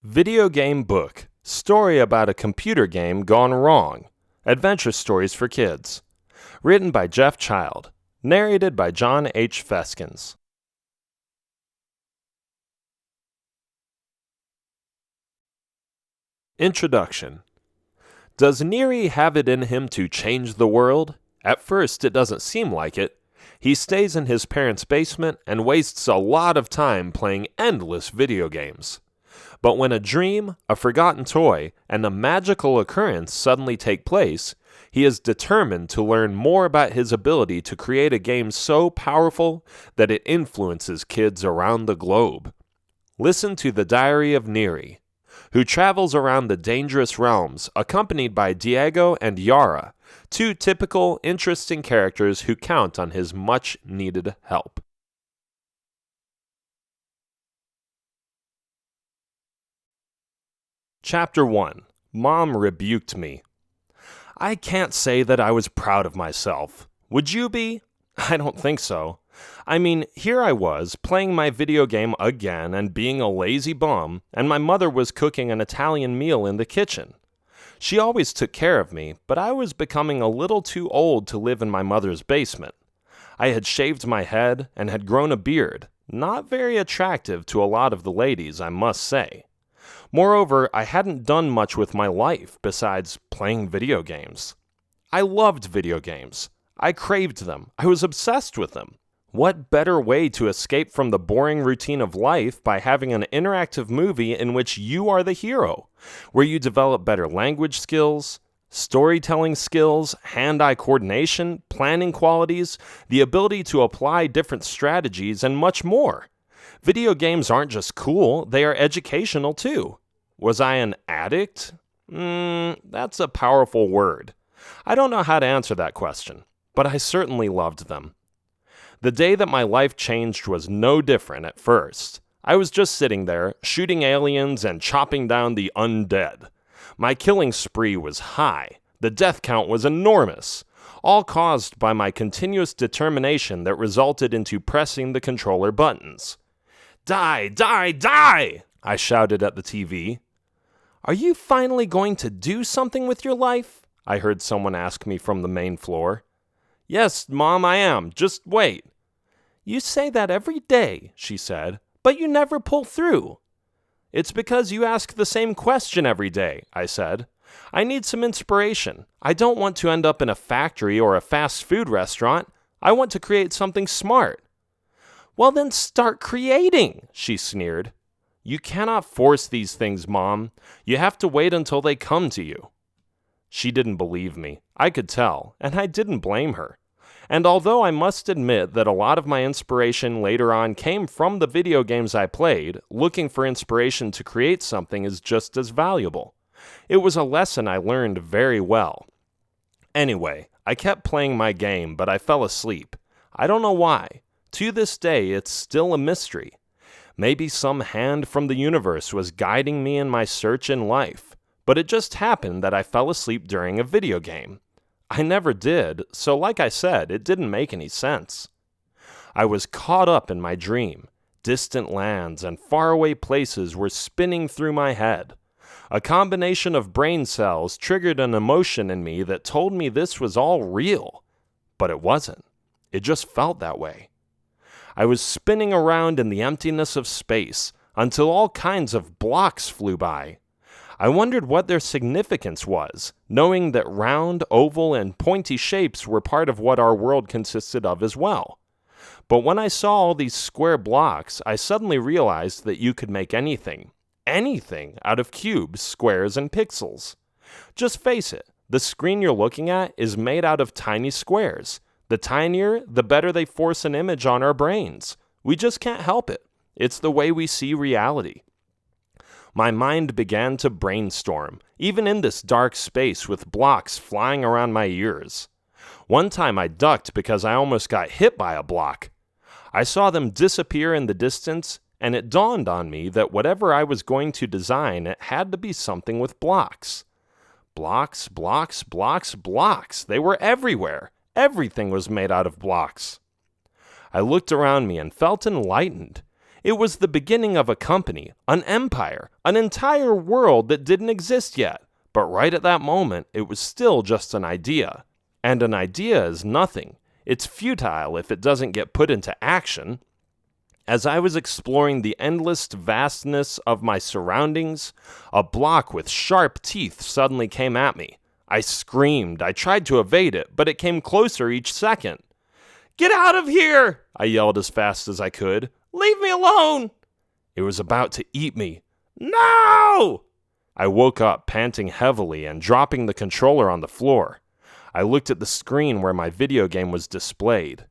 Video game book. Story about a computer game gone wrong. Adventure stories for kids. Written by Jeff Child. Narrated by John H. Feskins. Introduction. Does Neri have it in him to change the world? At first, it doesn't seem like it. He stays in his parents' basement and wastes a lot of time playing endless video games. But when a dream, a forgotten toy, and a magical occurrence suddenly take place, he is determined to learn more about his ability to create a game so powerful that it influences kids around the globe. Listen to the Diary of Neri, who travels around the dangerous realms accompanied by Diego and Yara, two typical, interesting characters who count on his much-needed help. Chapter 1. Mom rebuked me. I can't say that I was proud of myself. Would you be? I don't think so. I mean, here I was, playing my video game again and being a lazy bum, and my mother was cooking an Italian meal in the kitchen. She always took care of me, but I was becoming a little too old to live in my mother's basement. I had shaved my head and had grown a beard, not very attractive to a lot of the ladies, I must say. Moreover, I hadn't done much with my life besides playing video games. I loved video games. I craved them. I was obsessed with them. What better way to escape from the boring routine of life by having an interactive movie in which you are the hero, where you develop better language skills, storytelling skills, hand-eye coordination, planning qualities, the ability to apply different strategies, and much more. Video games aren't just cool, they are educational too. Was I an addict? That's a powerful word. I don't know how to answer that question, but I certainly loved them. The day that my life changed was no different at first. I was just sitting there, shooting aliens and chopping down the undead. My killing spree was high. The death count was enormous, all caused by my continuous determination that resulted into pressing the controller buttons. Die, die, die! I shouted at the TV. Are you finally going to do something with your life? I heard someone ask me from the main floor. Yes, Mom, I am. Just wait. You say that every day, she said, but you never pull through. It's because you ask the same question every day, I said. I need some inspiration. I don't want to end up in a factory or a fast food restaurant. I want to create something smart. Well, then start creating, she sneered. You cannot force these things, Mom. You have to wait until they come to you. She didn't believe me. I could tell, and I didn't blame her. And although I must admit that a lot of my inspiration later on came from the video games I played, looking for inspiration to create something is just as valuable. It was a lesson I learned very well. Anyway, I kept playing my game, but I fell asleep. I don't know why. To this day, it's still a mystery. Maybe some hand from the universe was guiding me in my search in life, but it just happened that I fell asleep during a video game. I never did, so like I said, it didn't make any sense. I was caught up in my dream. Distant lands and faraway places were spinning through my head. A combination of brain cells triggered an emotion in me that told me this was all real. But it wasn't. It just felt that way. I was spinning around in the emptiness of space until all kinds of blocks flew by. I wondered what their significance was, knowing that round, oval, and pointy shapes were part of what our world consisted of as well. But when I saw all these square blocks, I suddenly realized that you could make anything out of cubes, squares, and pixels. Just face it, the screen you're looking at is made out of tiny squares. The tinier, the better they force an image on our brains. We just can't help it. It's the way we see reality. My mind began to brainstorm, even in this dark space with blocks flying around my ears. One time I ducked because I almost got hit by a block. I saw them disappear in the distance, and it dawned on me that whatever I was going to design, it had to be something with blocks. Blocks, blocks, blocks, blocks. They were everywhere. Everything was made out of blocks. I looked around me and felt enlightened. It was the beginning of a company, an empire, an entire world that didn't exist yet. But right at that moment, it was still just an idea. And an idea is nothing. It's futile if it doesn't get put into action. As I was exploring the endless vastness of my surroundings, a block with sharp teeth suddenly came at me. I screamed. I tried to evade it, but it came closer each second. "Get out of here!" I yelled as fast as I could. "Leave me alone!" It was about to eat me. "No!" I woke up, panting heavily and dropping the controller on the floor. I looked at the screen where my video game was displayed.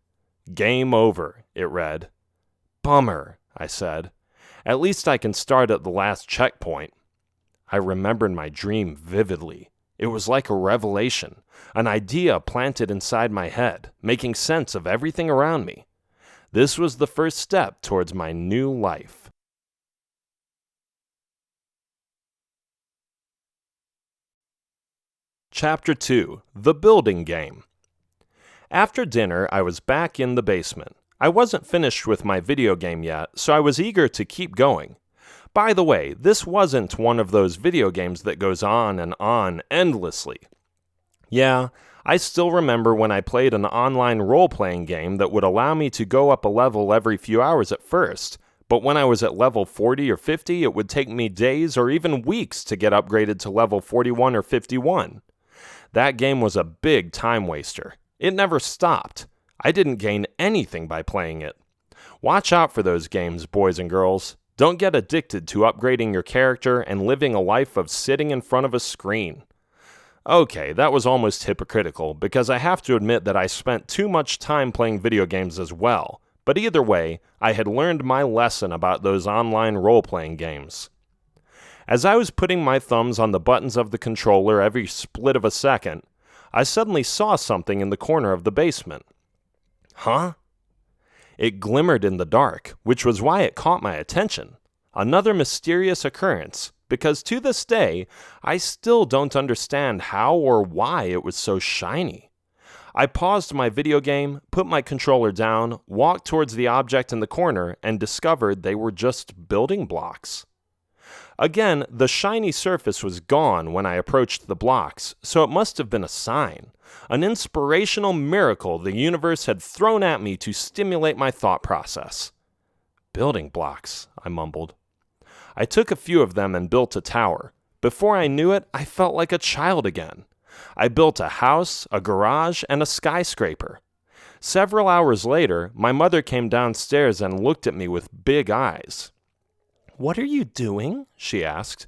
"Game over," it read. "Bummer," I said. "At least I can start at the last checkpoint." I remembered my dream vividly. It was like a revelation, an idea planted inside my head, making sense of everything around me. This was the first step towards my new life. Chapter 2: The Building Game. After dinner, I was back in the basement. I wasn't finished with my video game yet, so I was eager to keep going. By the way, this wasn't one of those video games that goes on and on endlessly. Yeah, I still remember when I played an online role-playing game that would allow me to go up a level every few hours at first, but when I was at level 40 or 50, it would take me days or even weeks to get upgraded to level 41 or 51. That game was a big time waster. It never stopped. I didn't gain anything by playing it. Watch out for those games, boys and girls. Don't get addicted to upgrading your character and living a life of sitting in front of a screen. Okay, that was almost hypocritical, because I have to admit that I spent too much time playing video games as well. But either way, I had learned my lesson about those online role-playing games. As I was putting my thumbs on the buttons of the controller every split of a second, I suddenly saw something in the corner of the basement. Huh? It glimmered in the dark, which was why it caught my attention. Another mysterious occurrence, because to this day, I still don't understand how or why it was so shiny. I paused my video game, put my controller down, walked towards the object in the corner, and discovered they were just building blocks. Again, the shiny surface was gone when I approached the blocks, so it must have been a sign, an inspirational miracle the universe had thrown at me to stimulate my thought process. "Building blocks," I mumbled. I took a few of them and built a tower. Before I knew it, I felt like a child again. I built a house, a garage, and a skyscraper. Several hours later, my mother came downstairs and looked at me with big eyes. "What are you doing?" she asked.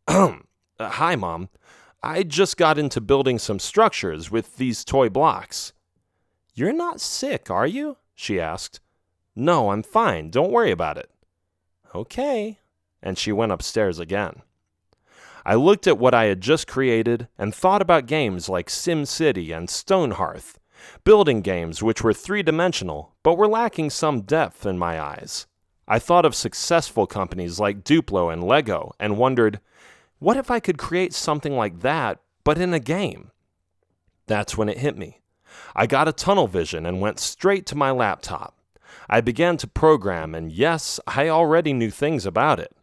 Hi, Mom. I just got into building some structures with these toy blocks." "You're not sick, are you?" she asked. "No, I'm fine. Don't worry about it." "Okay." And she went upstairs again. I looked at what I had just created and thought about games like SimCity and Stonehearth, building games which were three-dimensional but were lacking some depth in my eyes. I thought of successful companies like Duplo and Lego and wondered, what if I could create something like that, but in a game? That's when it hit me. I got a tunnel vision and went straight to my laptop. I began to program, and yes, I already knew things about it.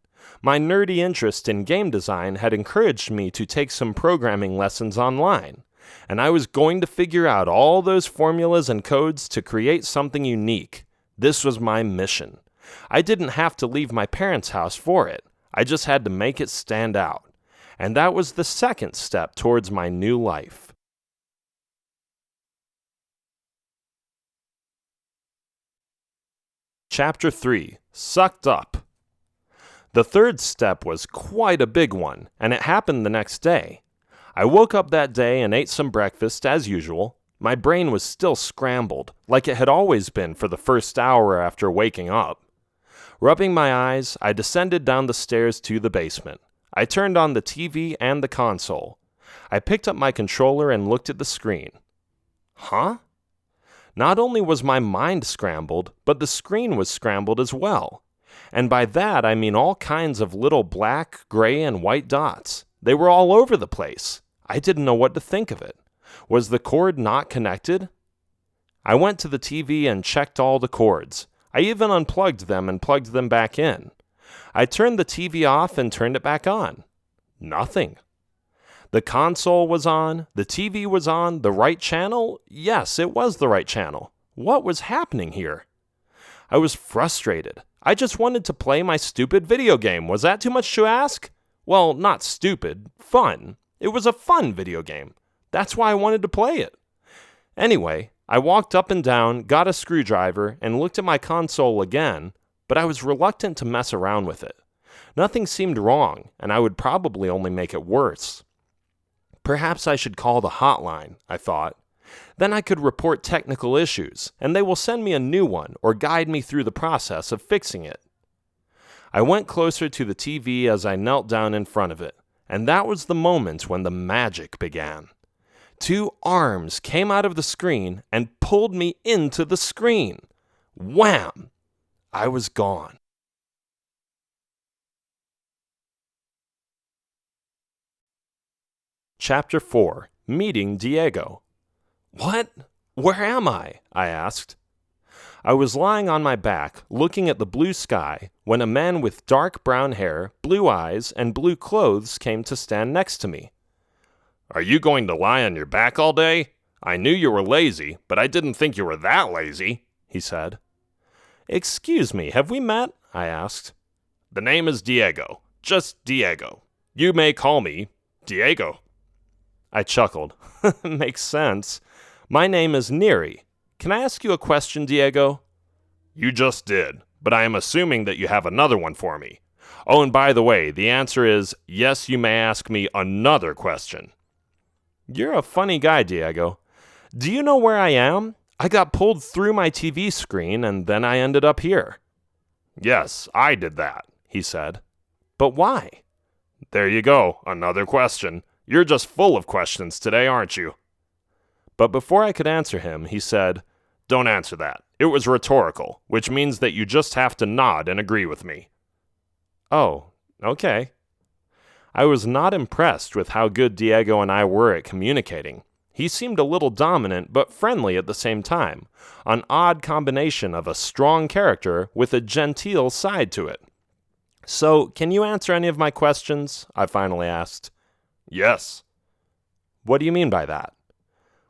My nerdy interest in game design had encouraged me to take some programming lessons online, and I was going to figure out all those formulas and codes to create something unique. This was my mission. I didn't have to leave my parents' house for it. I just had to make it stand out. And that was the second step towards my new life. Chapter 3: Sucked Up. The third step was quite a big one, and it happened the next day. I woke up that day and ate some breakfast as usual. My brain was still scrambled, like it had always been for the first hour after waking up. Rubbing my eyes, I descended down the stairs to the basement. I turned on the TV and the console. I picked up my controller and looked at the screen. Huh? Not only was my mind scrambled, but the screen was scrambled as well. And by that, I mean all kinds of little black, gray, and white dots. They were all over the place. I didn't know what to think of it. Was the cord not connected? I went to the TV and checked all the cords. I even unplugged them and plugged them back in. I turned the TV off and turned it back on. Nothing. The console was on, the TV was on, the right channel? Yes, it was the right channel. What was happening here? I was frustrated. I just wanted to play my stupid video game. Was that too much to ask? Well, not stupid, fun. It was a fun video game. That's why I wanted to play it. Anyway, I walked up and down, got a screwdriver, and looked at my console again, but I was reluctant to mess around with it. Nothing seemed wrong, and I would probably only make it worse. Perhaps I should call the hotline, I thought. Then I could report technical issues, and they will send me a new one or guide me through the process of fixing it. I went closer to the TV as I knelt down in front of it, and that was the moment when the magic began. 2 arms came out of the screen and pulled me into the screen. Wham! I was gone. Chapter 4. Meeting Diego. What? Where am I? I asked. I was lying on my back, looking at the blue sky, when a man with dark brown hair, blue eyes, and blue clothes came to stand next to me. Are you going to lie on your back all day? I knew you were lazy, but I didn't think you were that lazy, he said. Excuse me, have we met? I asked. The name is Diego. Just Diego. You may call me Diego. I chuckled. Makes sense. My name is Neri. Can I ask you a question, Diego? You just did, but I am assuming that you have another one for me. Oh, and by the way, the answer is yes, you may ask me another question. You're a funny guy, Diego. Do you know where I am? I got pulled through my TV screen, and then I ended up here. Yes, I did that, he said. But why? There you go, another question. You're just full of questions today, aren't you? But before I could answer him, he said, Don't answer that. It was rhetorical, which means that you just have to nod and agree with me. Oh, okay. I was not impressed with how good Diego and I were at communicating. He seemed a little dominant but friendly at the same time, an odd combination of a strong character with a genteel side to it. So, can you answer any of my questions? I finally asked. Yes. What do you mean by that?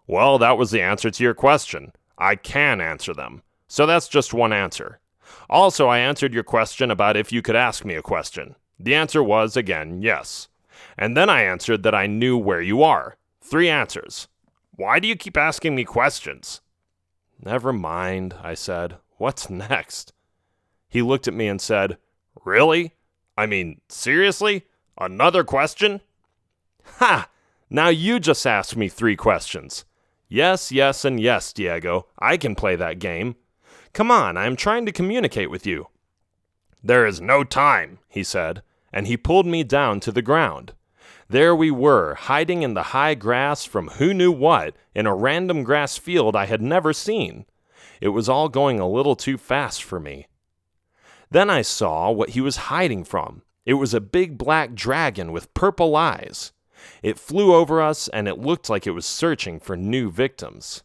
Well, that was the answer to your question. I can answer them. So that's just one answer. Also, I answered your question about if you could ask me a question. The answer was, again, yes. And then I answered that I knew where you are. 3 answers. Why do you keep asking me questions? Never mind, I said. What's next? He looked at me and said, Really? I mean, seriously? Another question? Ha! Now you just asked me 3 questions. Yes, yes, and yes, Diego. I can play that game. Come on, I am trying to communicate with you. There is no time, he said, and he pulled me down to the ground. There we were, hiding in the high grass from who knew what, in a random grass field I had never seen. It was all going a little too fast for me. Then I saw what he was hiding from. It was a big black dragon with purple eyes. It flew over us, and it looked like it was searching for new victims.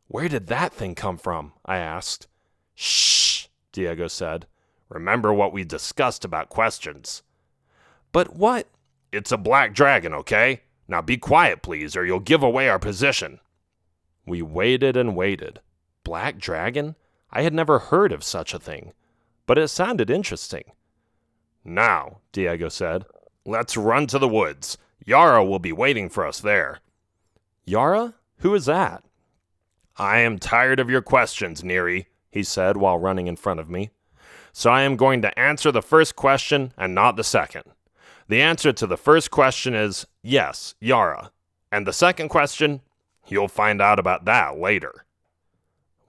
Where did that thing come from? I asked. Shh, Diego said. Remember what we discussed about questions. But what? It's a black dragon, okay? Now be quiet, please, or you'll give away our position. We waited and waited. Black dragon? I had never heard of such a thing, but it sounded interesting. Now, Diego said, let's run to the woods. Yara will be waiting for us there. Yara? Who is that? I am tired of your questions, Neri, he said while running in front of me. So I am going to answer the first question and not the second. The answer to the first question is yes, Yara. And the second question, you'll find out about that later.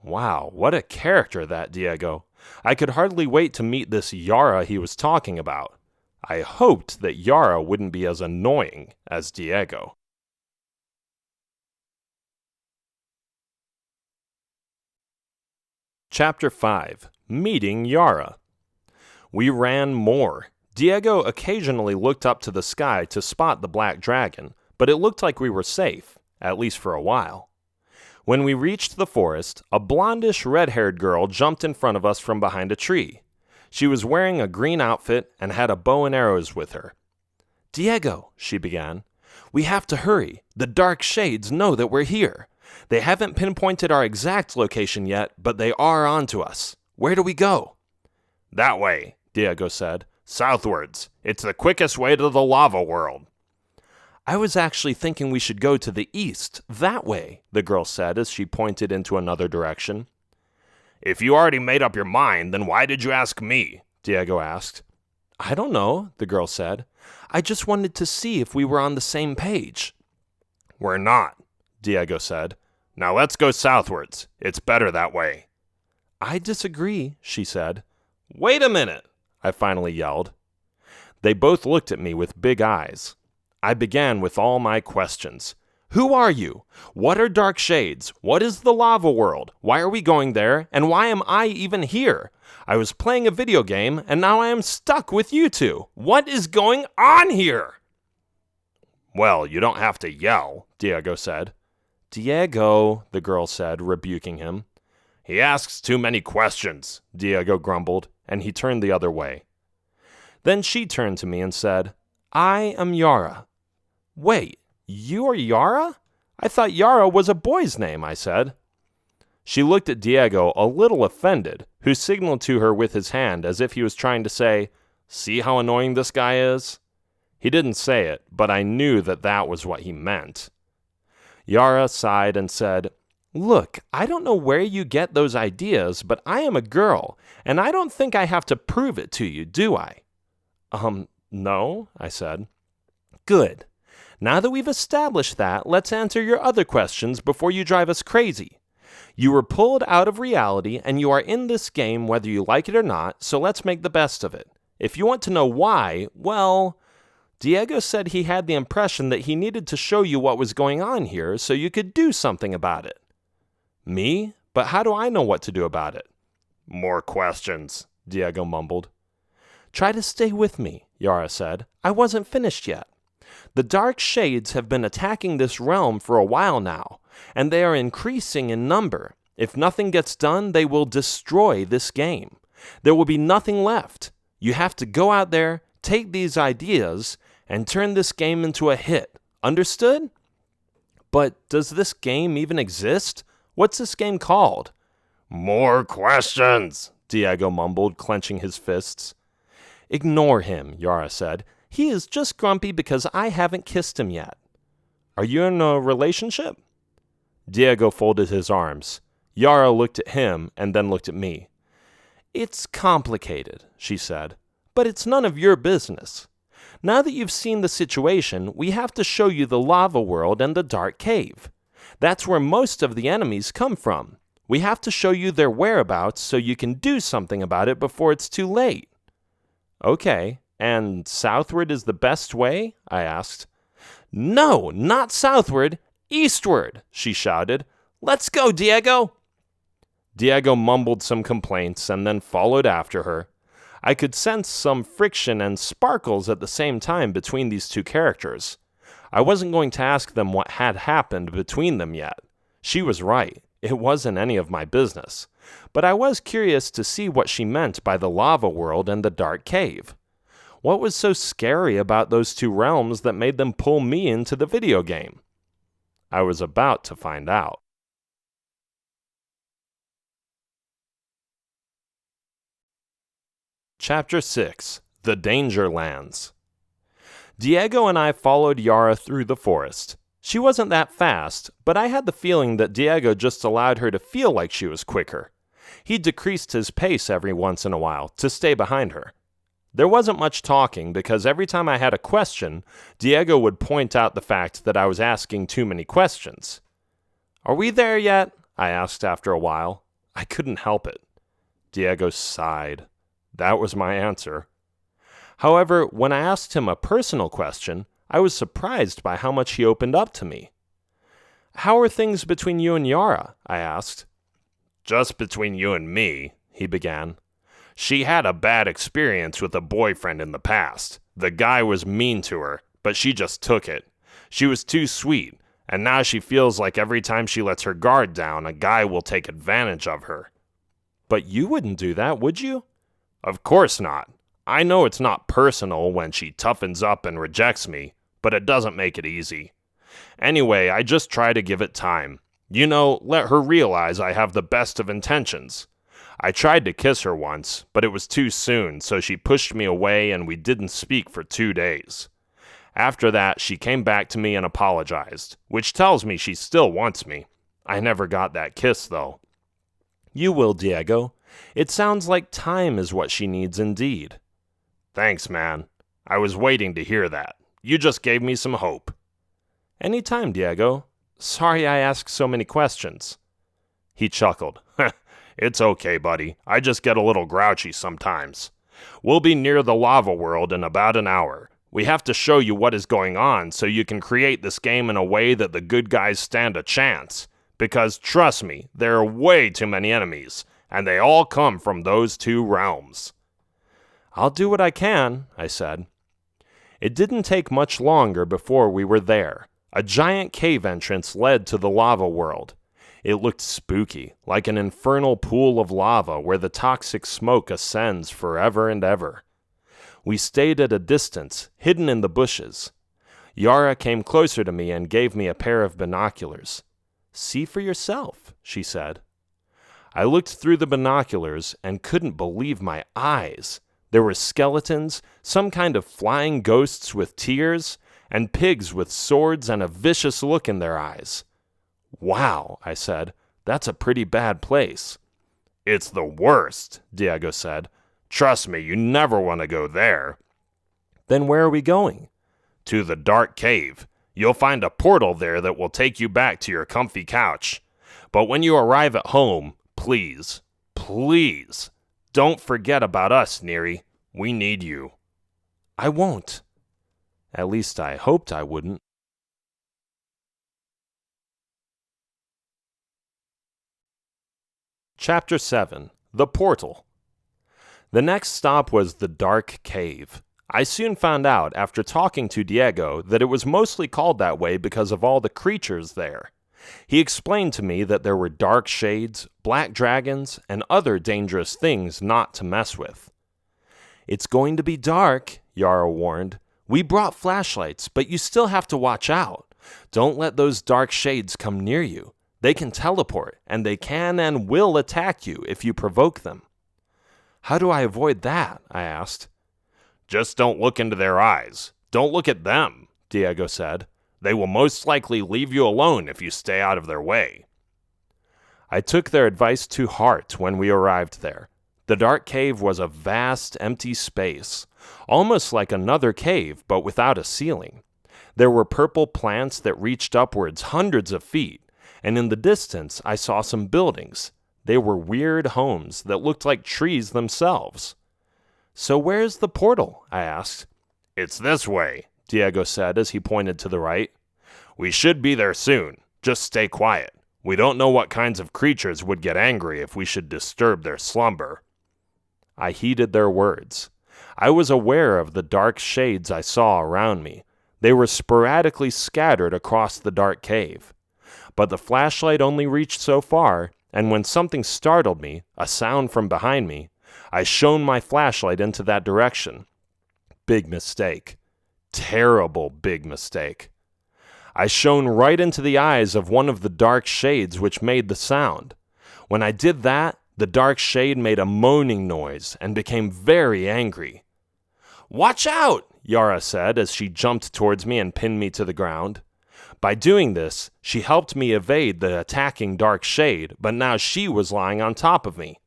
Wow, what a character that Diego. I could hardly wait to meet this Yara he was talking about. I hoped that Yara wouldn't be as annoying as Diego. Chapter 5. Meeting Yara. We ran more. Diego occasionally looked up to the sky to spot the black dragon, but it looked like we were safe, at least for a while. When we reached the forest, a blondish, red-haired girl jumped in front of us from behind a tree. She was wearing a green outfit and had a bow and arrows with her. "Diego," she began, "we have to hurry. The dark shades know that we're here. They haven't pinpointed our exact location yet, but they are onto us. Where do we go?" "That way," Diego said. "Southwards. It's the quickest way to the lava world." "I was actually thinking we should go to the east, that way," the girl said as she pointed into another direction. "If you already made up your mind, then why did you ask me?" Diego asked. "I don't know," the girl said. "I just wanted to see if we were on the same page." "We're not," Diego said. "Now let's go southwards. It's better that way." "I disagree," she said. "Wait a minute," I finally yelled. They both looked at me with big eyes. I began with all my questions. "Who are you? What are dark shades? What is the lava world? Why are we going there? And why am I even here? I was playing a video game, and now I am stuck with you two. What is going on here?" "Well, you don't have to yell," Diego said. "Diego," the girl said, rebuking him. "He asks too many questions," Diego grumbled, and he turned the other way. Then she turned to me and said, "I am Yara." "Wait, you are Yara? I thought Yara was a boy's name," I said. She looked at Diego a little offended, who signaled to her with his hand as if he was trying to say, "See how annoying this guy is?" He didn't say it, but I knew that that was what he meant. Yara sighed and said, "Look, I don't know where you get those ideas, but I am a girl, and I don't think I have to prove it to you, do I?" No, I said. "Good. Now that we've established that, let's answer your other questions before you drive us crazy. You were pulled out of reality, and you are in this game whether you like it or not, so let's make the best of it. If you want to know why, well, Diego said he had the impression that he needed to show you what was going on here so you could do something about it." "Me? But how do I know what to do about it?" "More questions," Diego mumbled. "Try to stay with me," Yara said. "I wasn't finished yet. The dark shades have been attacking this realm for a while now, and they are increasing in number. If nothing gets done, they will destroy this game. There will be nothing left. You have to go out there, take these ideas, and turn this game into a hit. Understood?" "But does this game even exist? What's this game called?" "More questions," Diego mumbled, clenching his fists. "Ignore him," Yara said. "He is just grumpy because I haven't kissed him yet." "Are you in a relationship?" Diego folded his arms. Yara looked at him and then looked at me. "It's complicated," she said, "but it's none of your business. Now that you've seen the situation, we have to show you the lava world and the dark cave. That's where most of the enemies come from. We have to show you their whereabouts so you can do something about it before it's too late." "Okay, and southward is the best way?" I asked. "No, not southward, eastward," she shouted. "Let's go, Diego!" Diego mumbled some complaints and then followed after her. I could sense some friction and sparkles at the same time between these two characters. I wasn't going to ask them what had happened between them yet. She was right. It wasn't any of my business. But I was curious to see what she meant by the lava world and the dark cave. What was so scary about those two realms that made them pull me into the video game? I was about to find out. Chapter 6: The Danger Lands. Diego and I followed Yara through the forest. She wasn't that fast, but I had the feeling that Diego just allowed her to feel like she was quicker. He decreased his pace every once in a while to stay behind her. There wasn't much talking because every time I had a question, Diego would point out the fact that I was asking too many questions. "Are we there yet?" I asked after a while. I couldn't help it. Diego sighed. That was my answer. However, when I asked him a personal question, I was surprised by how much he opened up to me. "How are things between you and Yara?" I asked. "Just between you and me," he began. "She had a bad experience with a boyfriend in the past. The guy was mean to her, but she just took it. She was too sweet, and now she feels like every time she lets her guard down, a guy will take advantage of her. But you wouldn't do that, would you? Of course not. I know it's not personal when she toughens up and rejects me, but it doesn't make it easy. Anyway, I just try to give it time. You know, let her realize I have the best of intentions. I tried to kiss her once, but it was too soon, so she pushed me away and we didn't speak for 2 days. After that, she came back to me and apologized, which tells me she still wants me. I never got that kiss, though. You will, Diego. It sounds like time is what she needs indeed. Thanks, man. I was waiting to hear that. You just gave me some hope. Anytime, Diego. Sorry I asked so many questions. He chuckled. It's okay, buddy. I just get a little grouchy sometimes. We'll be near the lava world in about an hour. We have to show you what is going on so you can create this game in a way that the good guys stand a chance. Because, trust me, there are way too many enemies, and they all come from those 2 realms. I'll do what I can, I said. It didn't take much longer before we were there. A giant cave entrance led to the lava world. It looked spooky, like an infernal pool of lava where the toxic smoke ascends forever and ever. We stayed at a distance, hidden in the bushes. Yara came closer to me and gave me a pair of binoculars. See for yourself, she said. I looked through the binoculars and couldn't believe my eyes. There were skeletons, some kind of flying ghosts with tears, and pigs with swords and a vicious look in their eyes. Wow, I said, that's a pretty bad place. It's the worst, Diego said. Trust me, you never want to go there. Then where are we going? To the dark cave. You'll find a portal there that will take you back to your comfy couch. But when you arrive at home, please, don't forget about us, Neri. We need you. I won't. At least I hoped I wouldn't. Chapter 7. The Portal. The next stop was the Dark Cave. I soon found out, after talking to Diego, that it was mostly called that way because of all the creatures there. He explained to me that there were dark shades, black dragons, and other dangerous things not to mess with. It's going to be dark, Yara warned. We brought flashlights, but you still have to watch out. Don't let those dark shades come near you. They can teleport, and they can and will attack you if you provoke them. How do I avoid that? I asked. Just don't look into their eyes. Don't look at them, Diego said. They will most likely leave you alone if you stay out of their way. I took their advice to heart when we arrived there. The dark cave was a vast, empty space, almost like another cave, but without a ceiling. There were purple plants that reached upwards hundreds of feet, and in the distance I saw some buildings. They were weird homes that looked like trees themselves. So where's the portal? I asked. It's this way, Diego said as he pointed to the right. We should be there soon. Just stay quiet. We don't know what kinds of creatures would get angry if we should disturb their slumber. I heeded their words. I was aware of the dark shades I saw around me. They were sporadically scattered across the dark cave. But the flashlight only reached so far, and when something startled me, a sound from behind me, I shone my flashlight into that direction. Big mistake. Terrible big mistake. I shone right into the eyes of one of the dark shades which made the sound. When I did that, the dark shade made a moaning noise and became very angry. "Watch out!" Yara said as she jumped towards me and pinned me to the ground. By doing this, she helped me evade the attacking dark shade, but now she was lying on top of me.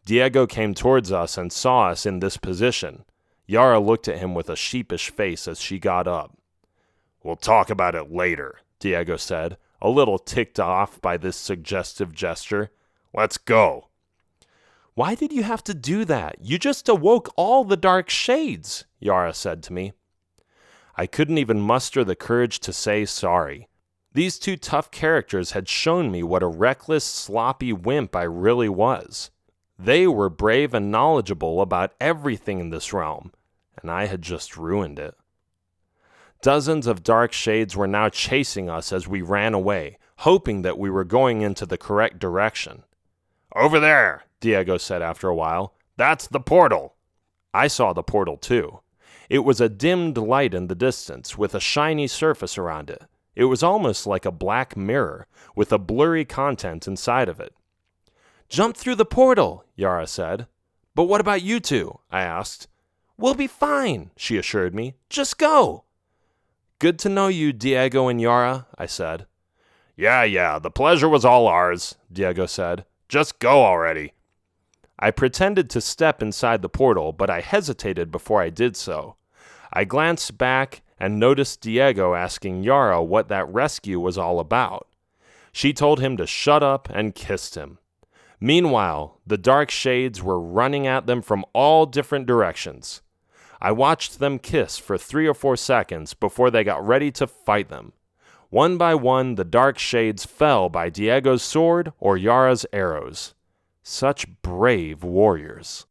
Diego came towards us and saw us in this position. Yara looked at him with a sheepish face as she got up. "We'll talk about it later," Diego said, a little ticked off by this suggestive gesture. "Let's go." "Why did you have to do that? You just awoke all the dark shades," Yara said to me. I couldn't even muster the courage to say sorry. These two tough characters had shown me what a reckless, sloppy wimp I really was. They were brave and knowledgeable about everything in this realm, and I had just ruined it. Dozens of dark shades were now chasing us as we ran away, hoping that we were going into the correct direction. "Over there," Diego said after a while. "That's the portal." I saw the portal too. It was a dimmed light in the distance with a shiny surface around it. It was almost like a black mirror with a blurry content inside of it. "Jump through the portal," Yara said. "But what about you two?" I asked. "We'll be fine," she assured me. "Just go." "Good to know you, Diego and Yara," I said. Yeah, the pleasure was all ours," Diego said. "Just go already." I pretended to step inside the portal, but I hesitated before I did so. I glanced back and noticed Diego asking Yara what that rescue was all about. She told him to shut up and kissed him. Meanwhile, the dark shades were running at them from all different directions. I watched them kiss for 3 or 4 seconds before they got ready to fight them. One by one, the dark shades fell by Diego's sword or Yara's arrows. Such brave warriors.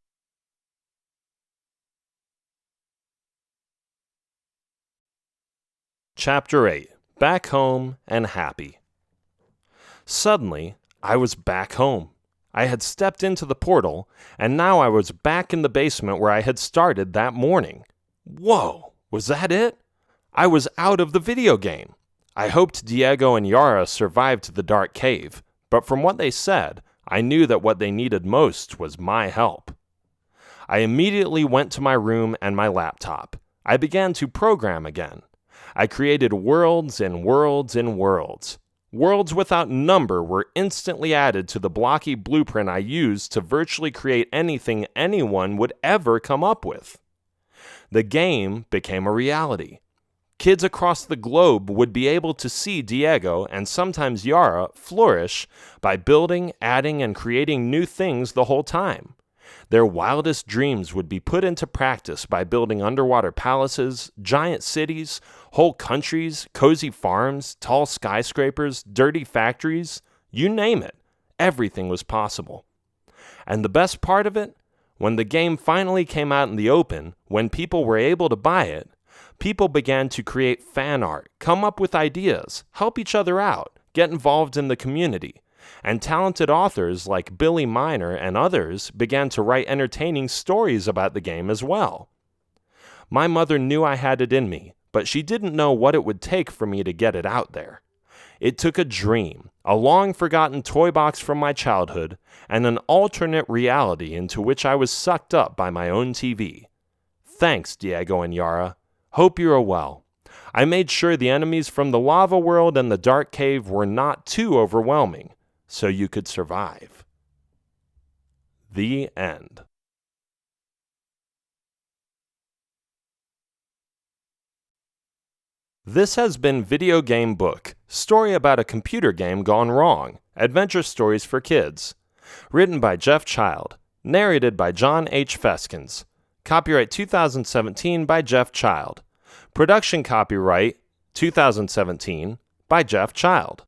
Chapter 8. Back Home and Happy. Suddenly, I was back home. I had stepped into the portal, and now I was back in the basement where I had started that morning. Whoa, was that it? I was out of the video game. I hoped Diego and Yara survived the dark cave, but from what they said, I knew that what they needed most was my help. I immediately went to my room and my laptop. I began to program again. I created worlds and worlds and worlds. Worlds without number were instantly added to the blocky blueprint I used to virtually create anything anyone would ever come up with. The game became a reality. Kids across the globe would be able to see Diego and sometimes Yara flourish by building, adding, and creating new things the whole time. Their wildest dreams would be put into practice by building underwater palaces, giant cities, whole countries, cozy farms, tall skyscrapers, dirty factories, you name it. Everything was possible. And the best part of it? When the game finally came out in the open, when people were able to buy it, people began to create fan art, come up with ideas, help each other out, get involved in the community. And talented authors like Billy Miner and others began to write entertaining stories about the game as well. My mother knew I had it in me, but she didn't know what it would take for me to get it out there. It took a dream, a long-forgotten toy box from my childhood, and an alternate reality into which I was sucked up by my own TV. Thanks, Diego and Yara. Hope you are well. I made sure the enemies from the lava world and the dark cave were not too overwhelming, so you could survive. The end. This has been Video Game Book, story about a computer game gone wrong, adventure stories for kids. Written by Jeff Child, narrated by John H. Feskins. Copyright 2017 by Jeff Child. Production copyright 2017 by Jeff Child.